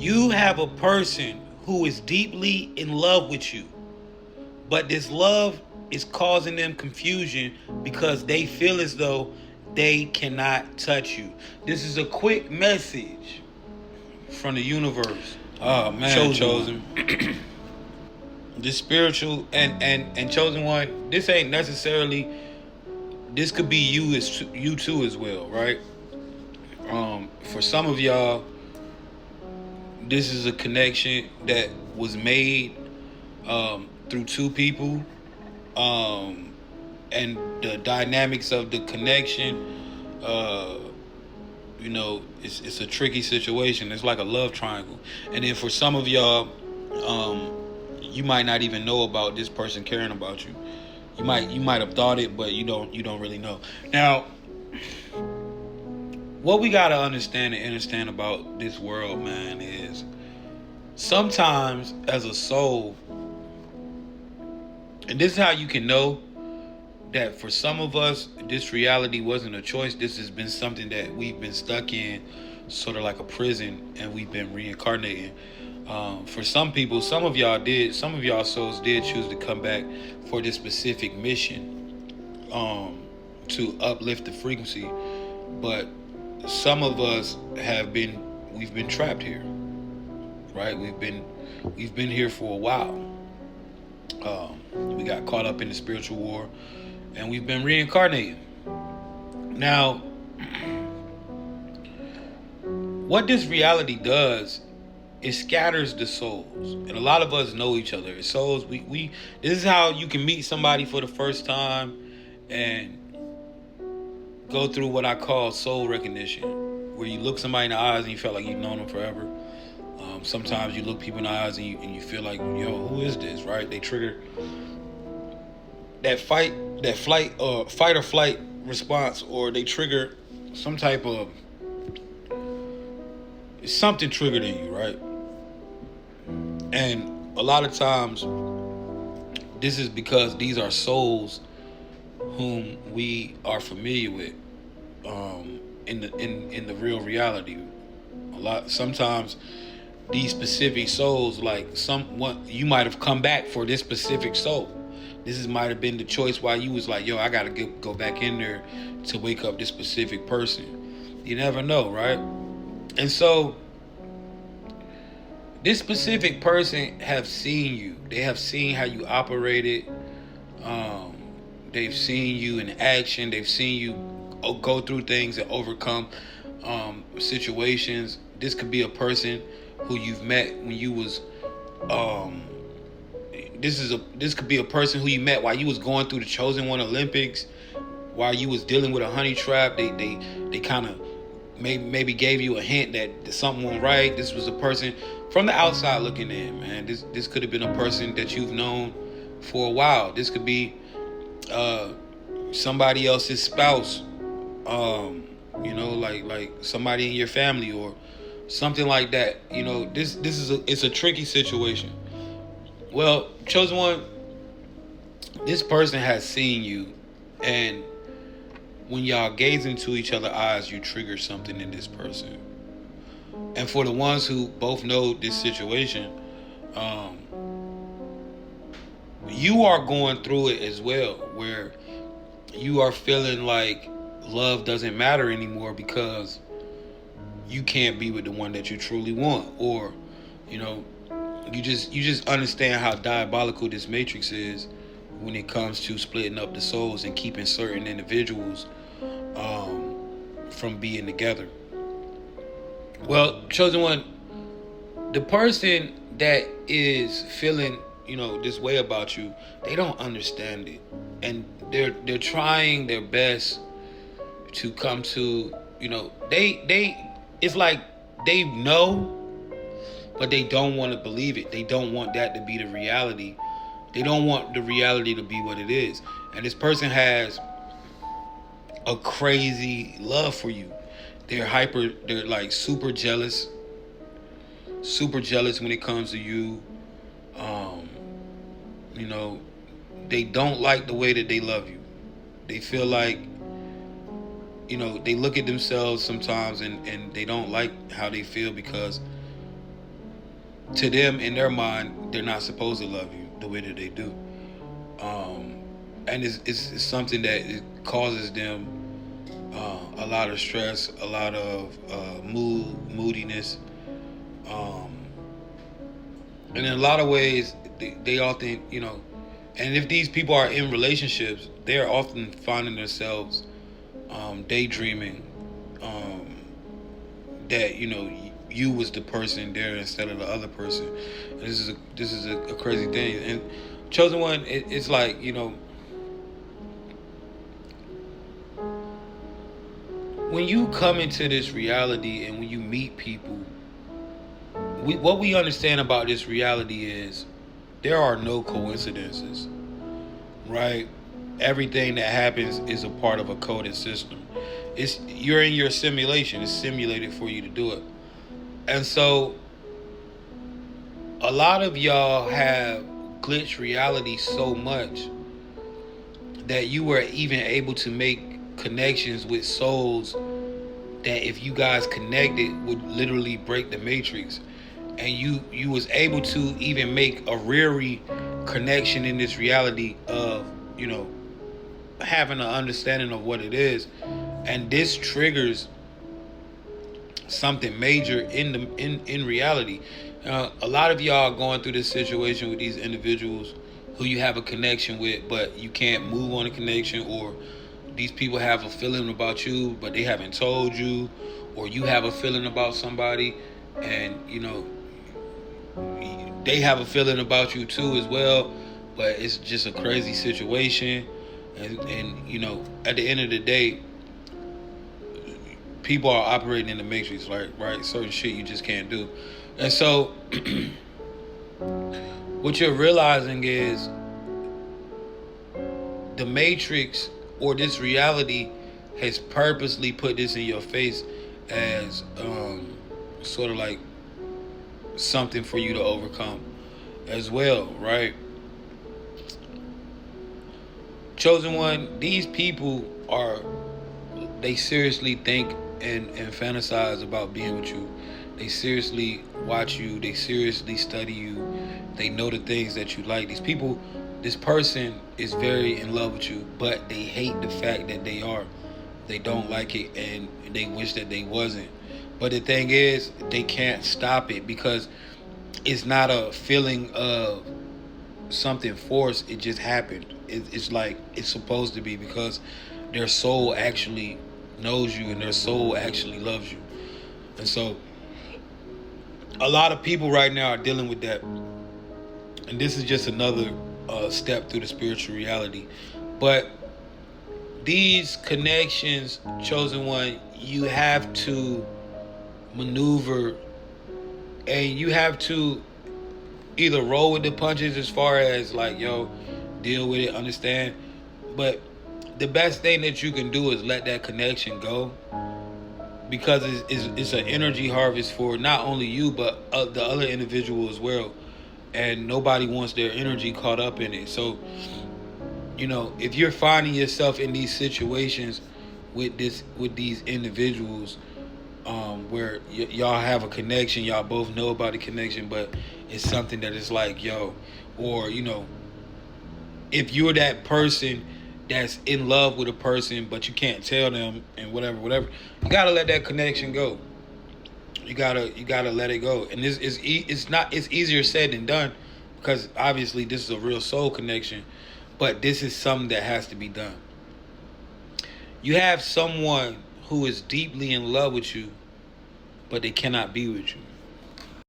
You have a person who is deeply in love with you, but this love is causing them confusion because they feel as though they cannot touch you. This is a quick message from the universe. Oh man, chosen. This spiritual and chosen one. This ain't necessarily. This could be you too as well, right? For some of y'all, this is a connection that was made through two people, and the dynamics of the connection. It's a tricky situation. It's like a love triangle, and then for some of y'all, you might not even know about this person caring about you. You might have thought it, but you don't really know. Now, what we gotta understand about this world, man, is sometimes as a soul, and this is how you can know that for some of us, this reality wasn't a choice. This has been something that we've been stuck in, sort of like a prison, and we've been reincarnating. For some people, some of y'all souls did choose to come back for this specific mission, to uplift the frequency. But some of us we've been trapped here, right? We've been here for a while. We got caught up in the spiritual war, and we've been reincarnated. Now, what this reality does, it scatters the souls, and a lot of us know each other. Souls, we this is how you can meet somebody for the first time and go through what I call soul recognition, where you look somebody in the eyes and you feel like you've known them forever. Sometimes you look people in the eyes and you feel like, yo, who is this, right? They trigger that fight or flight response, or they trigger some type of something triggered in you, right? And a lot of times, this is because these are souls whom we are familiar with, in the real reality. Sometimes these specific souls, like you might have come back for this specific soul. Might have been the choice why you was like, yo, I gotta go back in there to wake up this specific person. You never know, right? And so this specific person have seen you. They have seen how you operated. They've seen you in action. They've seen you go through things and overcome situations. This could be a person who you've met when you was this could be a person who you met while you was going through the Chosen One Olympics, while you was dealing with a honey trap. They kind of maybe gave you a hint that something went right. This was a person from the outside looking in, man. This could have been a person that you've known for a while. This could be somebody else's spouse, like somebody in your family or something like that. It's a tricky situation. Well, Chosen One, this person has seen you, and when y'all gaze into each other's eyes, you trigger something in this person. And for the ones who both know this situation, you are going through it as well, where you are feeling like love doesn't matter anymore because you can't be with the one that you truly want, or you just understand how diabolical this matrix is when it comes to splitting up the souls and keeping certain individuals from being together. Well, Chosen One, the person that is feeling this way about you, they don't understand it, and they're trying their best to come to they it's like they know, but they don't want to believe it. They don't want that to be the reality. They don't want the reality to be what it is. And this person has a crazy love for you. They're like super jealous when it comes to you. They don't like the way that they love you. They feel like, they look at themselves sometimes and they don't like how they feel because to them, in their mind, they're not supposed to love you the way that they do. And it's something that it causes them a lot of stress, a lot of moodiness, um, and in a lot of ways, they often, and if these people are in relationships, they're often finding themselves daydreaming that you was the person there instead of the other person. And this is a crazy thing. And chosen one, it's like when you come into this reality and when you meet people, what we understand about this reality is there are no coincidences, right? Everything that happens is a part of a coded system. You're in your simulation. It's simulated for you to do it. And so a lot of y'all have glitched reality so much that you were even able to make connections with souls that if you guys connected would literally break the matrix. And you was able to even make a Riri connection in this reality of having an understanding of what it is, and this triggers something major in reality. A lot of y'all are going through this situation with these individuals who you have a connection with, but you can't move on a connection, or these people have a feeling about you, but they haven't told you, or you have a feeling about somebody, and they have a feeling about you too as well, but it's just a crazy situation. And at the end of the day, people are operating in the matrix, like, right? Certain shit you just can't do. And so what you're realizing is the matrix, or this reality, has purposely put this in your face as sort of like something for you to overcome as well, right? Chosen one, these people they seriously think and fantasize about being with you. They seriously watch you. They seriously study you. They know the things that you like. This person is very in love with you, but they hate the fact that they are. They don't like it, and they wish that they wasn't. But the thing is, they can't stop it because it's not a feeling of something forced. It just happened. It's like it's supposed to be, because their soul actually knows you and their soul actually loves you. And so a lot of people right now are dealing with that, and this is just another step through the spiritual reality. But these connections, chosen one, you have to maneuver, and you have to either roll with the punches as far as like, deal with it, understand. But the best thing that you can do is let that connection go, because it's an energy harvest for not only you but the other individual as well, and nobody wants their energy caught up in it. So if you're finding yourself in these situations with these individuals, where y'all have a connection, y'all both know about the connection, but it's something that is like, or if you're that person that's in love with a person but you can't tell them, and whatever, you gotta let that connection go. You gotta let it go. And it's easier said than done, because obviously this is a real soul connection, but this is something that has to be done. You have someone who is deeply in love with you, but they cannot be with you.